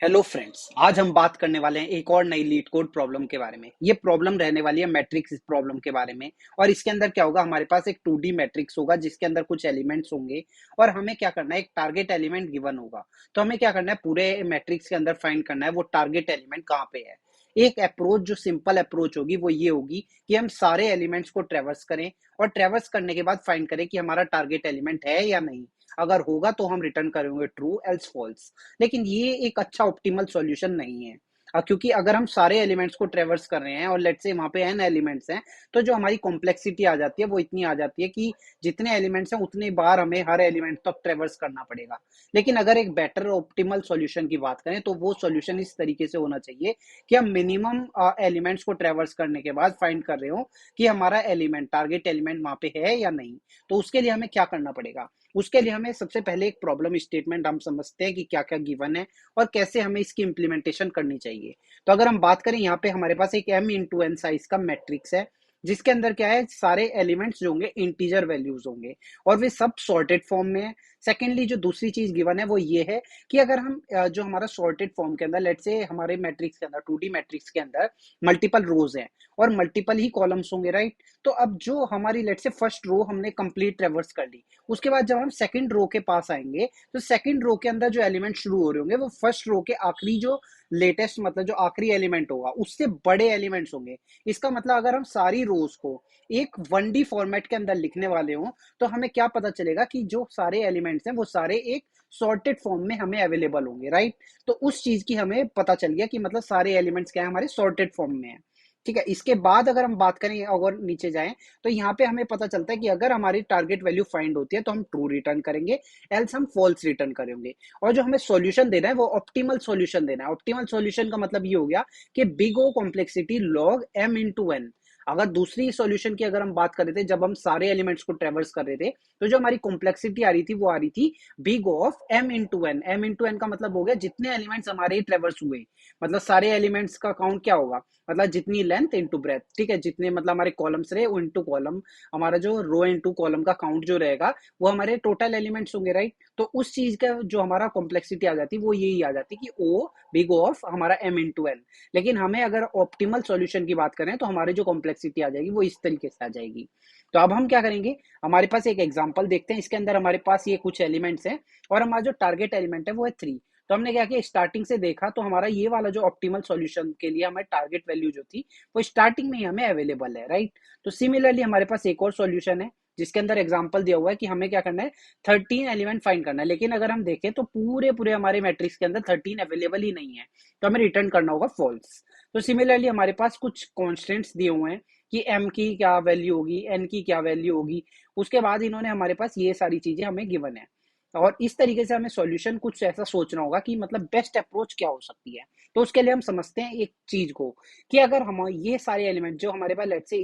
Hello friends, आज हम बात करने वाले हैं एक और नई लीड कोड प्रॉब्लम के बारे में। ये प्रॉब्लम रहने वाली है मैट्रिक्स प्रॉब्लम के बारे में। और इसके अंदर क्या होगा, हमारे पास एक 2D मैट्रिक्स होगा जिसके अंदर कुछ एलिमेंट्स होंगे और हमें क्या करना है, एक टारगेट एलिमेंट गिवन होगा। तो हमें क्या करना है, पूरे मैट्रिक्स के अंदर फाइंड करना है वो टारगेट एलिमेंट कहाँ पे है। एक अप्रोच जो सिंपल अप्रोच होगी वो ये होगी कि हम सारे एलिमेंट्स को ट्रेवर्स करें और ट्रेवर्स करने के बाद फाइंड करें कि हमारा टारगेट एलिमेंट है या नहीं। अगर होगा तो हम रिटर्न करेंगे ट्रू, एल्स फॉल्स। लेकिन ये एक अच्छा ऑप्टिमल सॉल्यूशन नहीं है। क्योंकि अगर हम सारे एलिमेंट्स को ट्रेवर्स कर रहे हैं और लेट्स से वहां पे n एलिमेंट्स हैं, तो जो हमारी कॉम्प्लेक्सिटी आ जाती है वो इतनी आ जाती है कि जितने एलिमेंट्स हैं उतनी बार हमें हर एलिमेंट तक ट्रेवर्स करना पड़ेगा। लेकिन अगर एक बेटर ऑप्टिमल सॉल्यूशन की बात करें तो वो सॉल्यूशन इस तरीके से होना चाहिए कि हम मिनिमम एलिमेंट्स को ट्रेवर्स करने के बाद फाइंड कर रहे हो कि हमारा एलिमेंट, टारगेट एलिमेंट वहां पे है या नहीं। तो उसके लिए हमें क्या करना पड़ेगा, उसके लिए हमें सबसे पहले एक प्रॉब्लम स्टेटमेंट हम समझते हैं कि क्या क्या गिवन है और कैसे हमें इसकी इंप्लीमेंटेशन करनी चाहिए। तो अगर हम बात करें, यहाँ पे हमारे पास एक m इंटू एन साइज का मैट्रिक्स है जिसके अंदर क्या है, सारे एलिमेंट्स जो होंगे इंटीजर वैल्यूज होंगे और वे सब सॉर्टेड फॉर्म में है। सेकेंडली जो दूसरी चीज गिवन है वो ये है कि अगर हम जो हमारा सॉर्टेड फॉर्म के अंदर, लेट से हमारे मैट्रिक्स के अंदर, 2D मैट्रिक्स के अंदर मल्टीपल रोज हैं और मल्टीपल ही कॉलम्स होंगे, राइट। तो अब जो हमारी लेट से फर्स्ट रो हमने कंप्लीट ट्रेवर्स कर ली, उसके बाद जब हम सेकंड रो के पास आएंगे तो सेकंड रो के अंदर जो एलिमेंट शुरू हो रहे होंगे वो फर्स्ट रो के आखिरी जो लेटेस्ट, मतलब जो आखिरी एलिमेंट होगा उससे बड़े एलिमेंट्स होंगे। इसका मतलब अगर हम सारी रोज को एक 1D फॉर्मेट के अंदर लिखने वाले हों तो हमें क्या पता चलेगा कि जो सारे एलिमेंट्स हैं वो सारे एक सॉर्टेड फॉर्म में हमें अवेलेबल होंगे, राइट। तो उस चीज की हमें पता चल गया कि मतलब सारे एलिमेंट्स क्या है, हमारे सॉर्टेड फॉर्म में है। ठीक है, इसके बाद अगर हम बात करें और नीचे जाएं तो यहाँ पे हमें पता चलता है कि अगर हमारी टारगेट वैल्यू फाइंड होती है तो हम ट्रू रिटर्न करेंगे, एल्स हम फॉल्स रिटर्न करेंगे। और जो हमें सॉल्यूशन देना है वो ऑप्टिमल सॉल्यूशन देना है। ऑप्टिमल सॉल्यूशन का मतलब ये हो गया कि big O complexity log m into N. अगर दूसरी सॉल्यूशन की अगर हम बात कर रहे थे, जब हम सारे एलिमेंट्स को ट्रेवर्स कर रहे थे तो जो हमारी कॉम्प्लेक्सिटी आ रही थी वो आ रही थी big of m into N. m into N का मतलब हो गया जितने एलिमेंट्स हमारे ट्रेवर्स हुए, मतलब सारे एलिमेंट्स का काउंट क्या होगा, मतलब जितनी लेंथ इंटू ब्रेथ। ठीक है, जितने मतलब हमारे कॉलम्स रहे वो इंटू कॉलम, हमारा जो रो इंटू कॉलम का काउंट जो रहेगा वो हमारे टोटल एलिमेंट्स होंगे, राइट। तो उस चीज का जो हमारा कॉम्प्लेक्सिटी आ जाती है वो यही आ जाती कि ओ बिग ऑफ हमारा m इंटू एन। लेकिन हमें अगर ऑप्टिमल सॉल्यूशन की बात करें तो हमारी जो कॉम्प्लेक्सिटी आ जाएगी वो इस तरीके से आ जाएगी। तो अब हम क्या करेंगे, हमारे पास एक एग्जांपल देखते हैं। इसके अंदर हमारे पास ये कुछ एलिमेंट्स हैं और हमारा जो टारगेट एलिमेंट है वो है 3। तो हमने क्या किया, स्टार्टिंग से देखा तो हमारा ये वाला जो ऑप्टिमल सॉल्यूशन के लिए हमारी टारगेट वैल्यू जो थी वो स्टार्टिंग में ही हमें अवेलेबल है, राइट। तो सिमिलरली हमारे पास एक और सॉल्यूशन है जिसके अंदर एग्जांपल दिया हुआ है कि हमें क्या करना है, 13 एलिमेंट फाइंड करना है। लेकिन अगर हम देखें तो पूरे पूरे हमारे मैट्रिक्स के अंदर 13 अवेलेबल ही नहीं है, तो हमें रिटर्न करना होगा फॉल्स। तो सिमिलरली हमारे पास कुछ कॉन्स्टेंट्स दिए हुए हैं कि m की क्या वैल्यू होगी, n की क्या वैल्यू होगी। उसके बाद इन्होंने हमारे पास ये सारी चीजें हमें गिवन है और इस तरीके से हमें सॉल्यूशन कुछ ऐसा सोचना होगा कि मतलब बेस्ट अप्रोच क्या हो सकती है। तो उसके लिए हम समझते हैं एक चीज को कि अगर हम ये सारे एलिमेंट जो हमारे पास, लेट्स से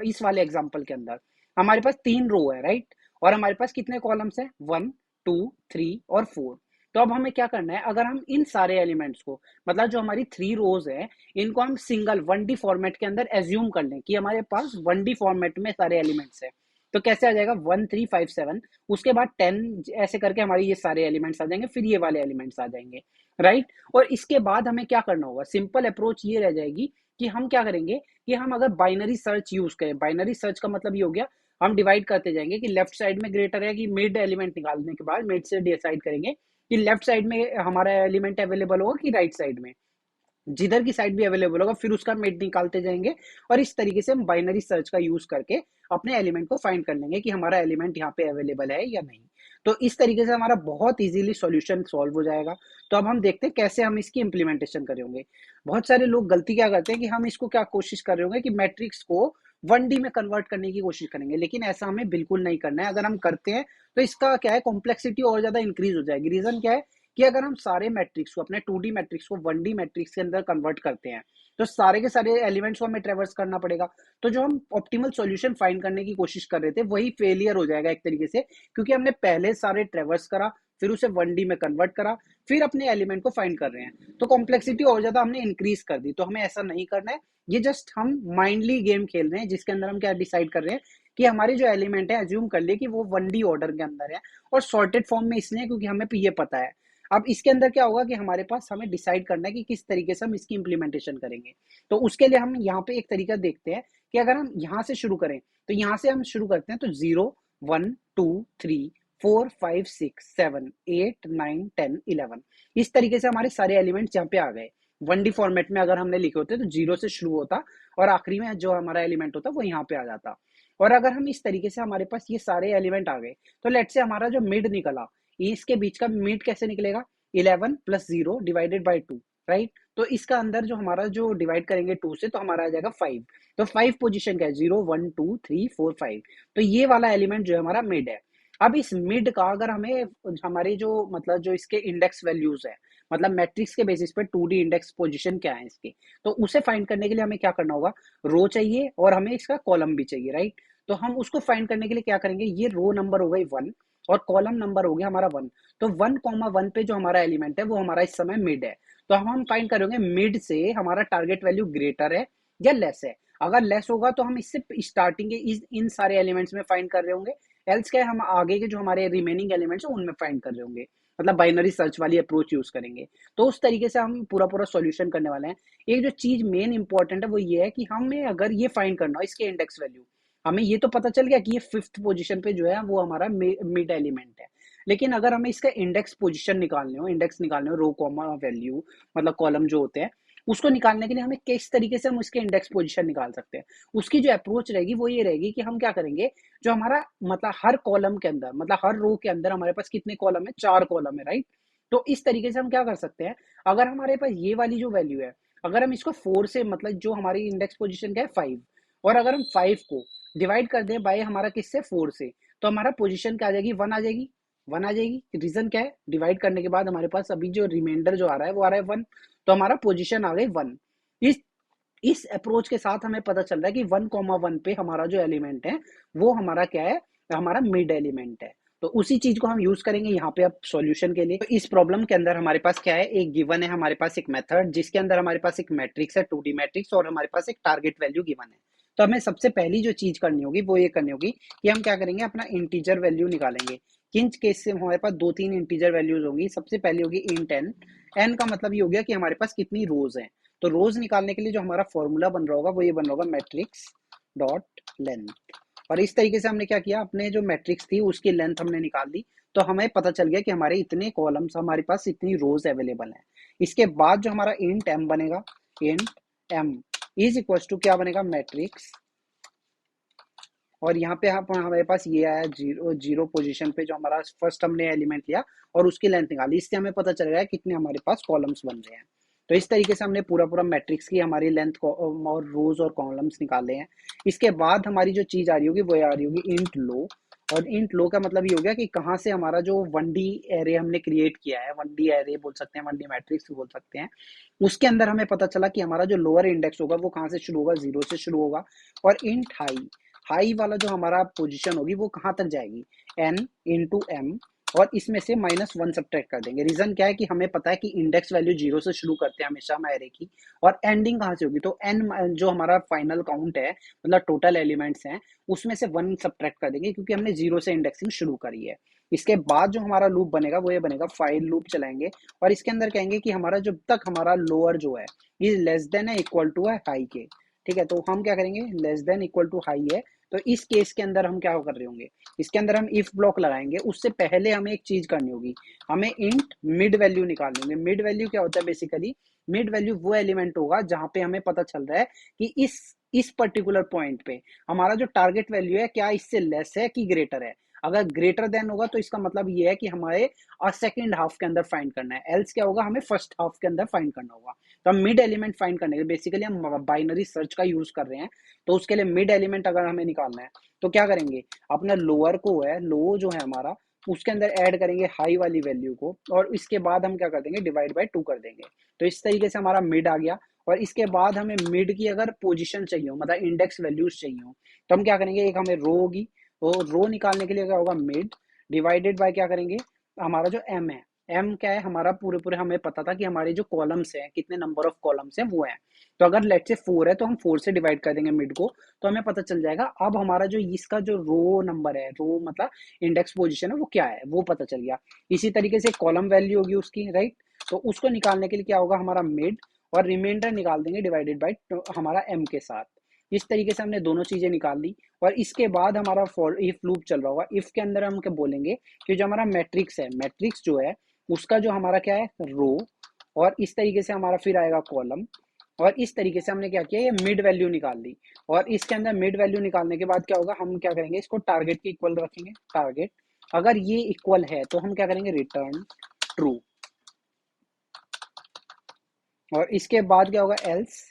इस वाले एग्जांपल के अंदर हमारे पास 3 रो है, राइट। और हमारे पास कितने कॉलम्स है, 1, 2, 3 और 4। तो अब हमें क्या करना है, अगर हम इन सारे एलिमेंट्स को, मतलब जो हमारी 3 रोज है, इनको हम सिंगल 1D फॉर्मेट के अंदर एज्यूम कर लें कि हमारे पास 1D फॉर्मेट में सारे एलिमेंट्स है। तो कैसे आ जाएगा, 1 3 5 7, उसके बाद 10, ऐसे करके हमारे ये सारे एलिमेंट्स आ जाएंगे, फिर ये वाले एलिमेंट्स आ जाएंगे, राइट। और इसके बाद हमें क्या करना होगा, सिंपल अप्रोच ये रह जाएगी कि हम क्या करेंगे कि हम अगर बाइनरी सर्च यूज करें, बाइनरी सर्च का मतलब ये हो गया हम डिवाइड करते जाएंगे कि लेफ्ट साइड में ग्रेटर है कि मिड एलिमेंट निकालने के बाद मिड से डिसाइड करेंगे कि लेफ्ट साइड में हमारा एलिमेंट अवेलेबल होगा कि राइट साइड में। जिधर की साइड भी अवेलेबल होगा फिर उसका मिड निकालते जाएंगे और इस तरीके से हम बाइनरी सर्च का यूज करके अपने एलिमेंट को फाइंड कर लेंगे कि हमारा एलिमेंट यहाँ पे अवेलेबल है या नहीं। तो इस तरीके से हमारा बहुत इजीली सॉल्यूशन सॉल्व हो जाएगा। तो अब हम देखते हैं कैसे हम इसकी इंप्लीमेंटेशन करेंगे। बहुत सारे लोग गलती क्या करते हैं कि हम इसको क्या कोशिश कर रहे होंगे कि मैट्रिक्स को 1D में कन्वर्ट करने की कोशिश करेंगे, लेकिन ऐसा हमें बिल्कुल नहीं करना है। अगर हम करते हैं तो इसका क्या है, कॉम्प्लेक्सिटी और ज्यादा इंक्रीज हो जाएगी। रीजन क्या है कि अगर हम सारे मैट्रिक्स को, अपने 2D मैट्रिक्स को 1D मैट्रिक्स के अंदर कन्वर्ट करते हैं तो सारे के सारे एलिमेंट्स को हमें ट्रेवर्स करना पड़ेगा। तो जो हम ऑप्टिमल सॉल्यूशन फाइंड करने की कोशिश कर रहे थे वही फेलियर हो जाएगा एक तरीके से, क्योंकि हमने पहले सारे ट्रेवर्स करा, फिर उसे 1D में कन्वर्ट करा, फिर अपने एलिमेंट को फाइंड कर रहे हैं। तो कॉम्प्लेक्सिटी और ज्यादा हमने इंक्रीज कर दी। तो हमें ऐसा नहीं करना है। ये जस्ट हम माइंडली गेम खेल रहे हैं जिसके अंदर हम क्या डिसाइड कर रहे हैं कि हमारे जो एलिमेंट है, अज्यूम कर लिए कि वो 1D ऑर्डर के अंदर है और सॉर्टेड फॉर्म में इसलिए क्योंकि हमें ये पता है अब इसके अंदर क्या होगा कि हमारे पास हमें डिसाइड करना है कि किस तरीके से हम इसकी इम्प्लीमेंटेशन करेंगे। तो उसके लिए हम यहाँ पे एक तरीका देखते हैं कि अगर हम यहाँ से शुरू करें, तो यहाँ से हम शुरू करते हैं, तो 0 1 2 3 4 5 6 7 8 9 10 11 इस तरीके से हमारे सारे एलिमेंट्स यहाँ पे आ गए। 1D फॉर्मेट में अगर हमने लिखे होते तो 0 से शुरू होता और आखिरी में जो हमारा एलिमेंट होता वो यहाँ पे आ जाता। और अगर हम इस तरीके से हमारे पास ये सारे एलिमेंट आ गए, तो लेट से हमारा जो मिड निकला, इसके बीच का मिड कैसे निकलेगा, 11 प्लस 0 डिवाइडेड बाई 2, राइट। तो इसका अंदर जो हमारा जो डिवाइड करेंगे 2 से, तो हमारा आ जाएगा 5। तो 5 पोजीशन का है, 0 1 2 3 4 5। तो ये वाला एलिमेंट जो है हमारा मिड है। अब इस मिड का अगर हमें हमारे जो मतलब जो इसके इंडेक्स वैल्यूज है, मतलब मैट्रिक्स के बेसिस पे 2D इंडेक्स पोजीशन क्या है इसके, तो उसे फाइंड करने के लिए हमें क्या करना होगा, रो चाहिए और हमें इसका कॉलम भी चाहिए, राइट। तो हम उसको फाइंड करने के लिए क्या करेंगे, ये रो नंबर हो गई 1 और कॉलम नंबर हो गया हमारा 1। तो 1,1 पे जो हमारा एलिमेंट है वो हमारा इस समय मिड है। तो हम फाइंड करेंगे मिड से हमारा टारगेट वैल्यू ग्रेटर है या लेस है। अगर लेस होगा तो हम इससे स्टार्टिंग के इन सारे एलिमेंट्स में फाइंड कर रहे होंगे, एल्स क्या है, हम आगे के जो हमारे रिमेनिंग एलिमेंट्स हैं उनमें फाइंड कर रहे होंगे, मतलब बाइनरी सर्च वाली अप्रोच यूज करेंगे। तो उस तरीके से हम पूरा पूरा सॉल्यूशन करने वाले हैं। एक जो चीज मेन इंपॉर्टेंट है वो ये है कि हमें अगर ये फाइंड करना हो इसके इंडेक्स वैल्यू, हमें ये तो पता चल गया कि ये 5th पोजीशन पे जो है वो हमारा मिड एलिमेंट है। लेकिन अगर हमें इसका इंडेक्स पोजीशन निकालने हो, इंडेक्स निकालने हो, रो कॉमा वैल्यू मतलब कॉलम जो होते हैं, उसको निकालने के लिए हमें किस तरीके से हम उसके इंडेक्स पोजीशन निकाल सकते हैं, उसकी जो अप्रोच रहेगी वो ये रहेगी कि हम क्या करेंगे, जो हमारा मतलब हर कॉलम के अंदर, मतलब हर रो के अंदर हमारे पास कितने कॉलम है, 4 कॉलम है, राइट। तो इस तरीके से हम क्या कर सकते हैं, अगर हमारे पास ये वाली जो वैल्यू है, अगर हम इसको 4 से, मतलब जो हमारी इंडेक्स पोजीशन क्या है 5, और अगर हम 5 को डिवाइड कर दें बाय हमारा किससे, 4 से, तो हमारा पोजीशन क्या आ जाएगी, 1 आ जाएगी। 1 आ जाएगी, रीजन क्या है, डिवाइड करने के बाद हमारे पास अभी जो रिमाइंडर जो आ रहा है वो आ रहा है 1। तो हमारा पोजीशन आ गई 1। इस इस अप्रोच के साथ हमें पता चल रहा है कि 1,1 पे हमारा जो एलिमेंट है वो हमारा क्या है, हमारा मिड एलिमेंट है। तो उसी चीज को हम यूज करेंगे यहाँ पे अब सॉल्यूशन के लिए। तो इस प्रॉब्लम के अंदर हमारे पास क्या है, एक गिवन है, हमारे पास एक मेथड जिसके अंदर हमारे पास एक मैट्रिक्स है, 2D मैट्रिक्स, और हमारे पास एक टारगेट वैल्यू गिवन है। तो हमें सबसे पहली जो चीज करनी होगी वो ये करनी होगी कि हम क्या करेंगे, अपना इंटीजर वैल्यू निकालेंगे। किन केस से हमारे पास 2-3 इंटीजर वैल्यूज होगी। सबसे पहली होगी इंट एन। एन का मतलब ये हो गया कि हमारे पास कितनी रोज है। तो रोज निकालने के लिए जो हमारा फॉर्मूला बन रहा होगा वो ये बन रहा होगा, मैट्रिक्स डॉट लेंथ। और इस तरीके से हमने क्या किया, अपने जो मैट्रिक्स थी उसकी लेंथ हमने निकाल दी। तो हमें पता चल गया कि हमारे इतने कॉलम्स, हमारे पास इतनी रोज अवेलेबल है। इसके बाद जो हमारा इंट एम बनेगा, इंट एम इज इक्वल टू क्या बनेगा, मैट्रिक्स, और यहाँ पे हमारे पास ये आया 0 पोजीशन पे जो हमारा फर्स्ट हमने एलिमेंट लिया और उसकी लेंथ निकाली। इससे हमें पता चल रहा है कितने हमारे पास कॉलम्स बन रहे हैं। तो इस तरीके से हमने पूरा पूरा मैट्रिक्स की हमारी लेंथ और रोज और कॉलम्स निकाले हैं। इसके बाद हमारी जो चीज आ रही होगी वो आ रही होगी इंट लो। और इंट लो का मतलब ये हो गया कि कहाँ से हमारा जो 1D एरे हमने क्रिएट किया है, 1D एरे बोल सकते हैं, 1D मैट्रिक्स बोल सकते हैं, उसके अंदर हमें पता चला कि हमारा जो लोअर इंडेक्स होगा वो कहाँ से शुरू होगा, 0 से शुरू होगा। और इंट हाई, हाई वाला जो हमारा पोजीशन होगी वो कहाँ तक जाएगी, n इंटू एम, और इसमें से -1 सब्ट्रैक्ट कर देंगे। रीजन क्या है कि हमें पता है कि इंडेक्स वैल्यू 0 से शुरू करते हैं हमेशा हम एरे की, और एंडिंग कहाँ से होगी, तो n जो हमारा फाइनल काउंट है, मतलब टोटल एलिमेंट्स हैं, उसमें से 1 सब्ट्रैक्ट कर देंगे क्योंकि हमने 0 से इंडेक्सिंग शुरू करी है। इसके बाद जो हमारा लूप बनेगा वो ये बनेगा, फाइल लूप चलाएंगे और इसके अंदर कहेंगे कि हमारा जब तक हमारा लोअर जो है ये लेस देन है इक्वल टू है हाई के, ठीक है। तो हम क्या करेंगे, less than equal to high है, तो इस केस के अंदर हम क्या कर रहे होंगे, इसके अंदर हम इफ ब्लॉक लगाएंगे। उससे पहले हमें एक चीज करनी होगी, हमें इंट मिड वैल्यू निकालनी होगी। मिड वैल्यू क्या होता है, बेसिकली मिड वैल्यू वो एलिमेंट होगा जहां पे हमें पता चल रहा है कि इस पर्टिकुलर पॉइंट पे हमारा जो टारगेट वैल्यू है क्या इससे लेस है कि ग्रेटर है। अगर ग्रेटर देन होगा तो इसका मतलब ये है कि हमारे सेकेंड हाफ के अंदर फाइंड करना है, एल्स क्या होगा, हमें फर्स्ट हाफ के अंदर फाइंड करना होगा। तो हम मिड एलिमेंट फाइंड करने के लिए बेसिकली हम बाइनरी सर्च का यूज कर रहे हैं। तो उसके लिए मिड एलिमेंट अगर हमें निकालना है तो क्या करेंगे, अपना लोअर को है, लो जो है हमारा, उसके अंदर ऐड करेंगे हाई वाली वैल्यू को, और इसके बाद हम क्या कर देंगे, डिवाइड बाय 2 कर देंगे। तो इस तरीके से हमारा मिड आ गया। और इसके बाद हमें मिड की अगर पोजीशन चाहिए हो, मतलब इंडेक्स वैल्यूज चाहिए हो, तो हम क्या करेंगे, एक हमें रो होगी, तो रो निकालने के लिए क्या होगा, मिड डिवाइडेड बाय क्या करेंगे, हमारा जो एम है, एम क्या है हमारा, पूरे पूरे हमें पता था कि हमारे जो कॉलम्स हैं, कितने नंबर ऑफ कॉलम्स हैं वो हैं। तो अगर लेट से 4 है तो हम 4 से डिवाइड कर देंगे मिड को, तो हमें पता चल जाएगा। अब हमारा जो इसका जो रो नंबर है, रो मतलब इंडेक्स पोजीशन है, वो क्या है वो पता चल गया। इसी तरीके से कॉलम वैल्यू होगी उसकी, राइट। तो उसको निकालने के लिए क्या होगा, हमारा मिड और रिमाइंडर निकाल देंगे डिवाइडेड बाई हमारा एम के साथ। इस तरीके से हमने दोनों चीजें निकाल ली। और इसके बाद हमारा फॉर इफ लूप चल रहा होगा। इफ के अंदर हम क्या बोलेंगे कि जो हमारा मैट्रिक्स है, मैट्रिक्स जो है उसका जो हमारा क्या है रो, और इस तरीके से हमारा फिर आएगा कॉलम। और इस तरीके से हमने क्या किया, ये मिड वैल्यू निकाल ली। और इसके अंदर मिड वैल्यू निकालने के बाद क्या होगा, हम क्या करेंगे, इसको टारगेट के इक्वल रखेंगे। टारगेट अगर ये इक्वल है तो हम क्या करेंगे, रिटर्न ट्रू। और इसके बाद क्या होगा, एल्स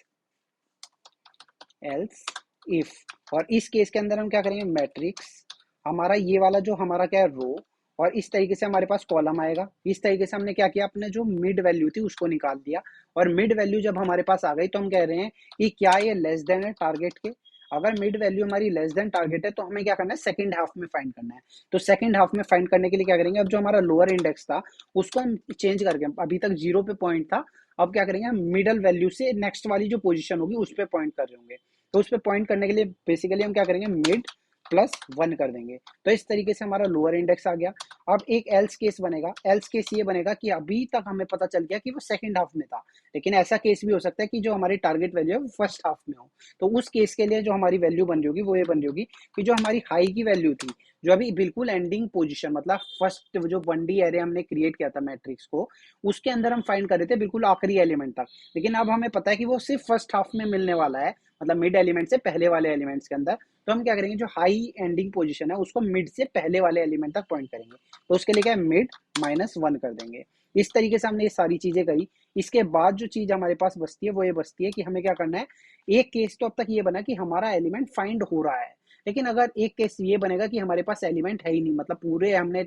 एल्स इफ। और इस केस के अंदर हम क्या करेंगे, मैट्रिक्स हमारा ये वाला जो हमारा क्या है रो, और इस तरीके से हमारे पास कॉलम आएगा। इस तरीके से हमने क्या किया, अपने जो मिड वैल्यू थी उसको निकाल दिया। और मिड वैल्यू जब हमारे पास आ गई तो हम कह रहे हैं कि क्या ये लेस देन है टारगेट के। अगर मिड वैल्यू हमारी लेस देन टारगेट है तो हमें क्या करना है, सेकंड हाफ में फाइंड करना है। तो सेकंड हाफ में फाइंड करने के लिए क्या करेंगे, अब जो हमारा लोअर इंडेक्स था उसको हम चेंज करके, अभी तक 0 पे पॉइंट था, अब क्या करेंगे हम मिडल वैल्यू से नेक्स्ट वाली जो पोजीशन होगी उस पे पॉइंट कर रहे होंगे। तो उस पर पॉइंट करने के लिए बेसिकली हम क्या करेंगे, मिड प्लस 1 कर देंगे। तो इस तरीके से हमारा लोअर इंडेक्स आ गया। अब एक एल्स केस बनेगा। एल्स केस ये बनेगा कि अभी तक हमें पता चल गया कि वो सेकंड हाफ में था, लेकिन ऐसा केस भी हो सकता है कि जो हमारी टारगेट वैल्यू है वो फर्स्ट हाफ में हो। तो उस केस के लिए जो हमारी वैल्यू बन रही होगी वो ये बन रही होगी कि जो हमारी हाई की वैल्यू थी, जो अभी बिल्कुल एंडिंग पोजीशन, मतलब फर्स्ट जो 1D एरे हमने क्रिएट किया था मैट्रिक्स को, उसके अंदर हम फाइंड कर रहे थे बिल्कुल आखिरी एलिमेंट तक। लेकिन अब हमें पता है कि वो सिर्फ फर्स्ट हाफ में मिलने वाला है, मतलब मिड एलिमेंट से पहले वाले एलिमेंट्स के अंदर। तो हम क्या करेंगे, जो हाई एंडिंग पोजीशन है उसको मिड से पहले वाले एलिमेंट तक पॉइंट करेंगे। तो उसके लिए क्या है, मिड -1 कर देंगे। इस तरीके से हमने ये सारी चीजें करी। इसके बाद जो चीज हमारे पास बचती है वो ये बचती है कि हमें क्या करना है। एक केस तो अब तक ये बना कि हमारा एलिमेंट फाइंड हो रहा है, लेकिन अगर एक केस ये बनेगा कि हमारे पास एलिमेंट है ही नहीं, मतलब पूरे हमने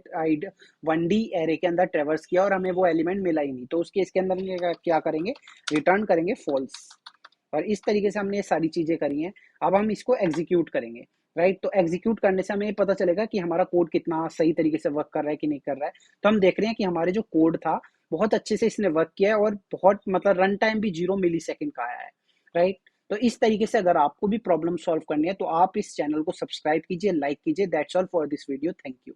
1D एरे के अंदर ट्रेवर्स किया और हमें वो एलिमेंट मिला ही नहीं, तो उस केस के अंदर क्या करेंगे, रिटर्न करेंगे फॉल्स। और इस तरीके से हमने ये सारी चीजें करी हैं। अब हम इसको एग्जीक्यूट करेंगे, राइट। तो एग्जीक्यूट करने से हमें पता चलेगा कि हमारा कोड कितना सही तरीके से वर्क कर रहा है कि नहीं कर रहा है। तो हम देख रहे हैं कि हमारे जो कोड था बहुत अच्छे से इसने वर्क किया है, और बहुत मतलब रन टाइम भी 0 मिली सेकेंड का आया है, राइट। तो इस तरीके से अगर आपको भी प्रॉब्लम सॉल्व करनी है तो आप इस चैनल को सब्सक्राइब कीजिए, लाइक कीजिए। That's all for this video, thank you.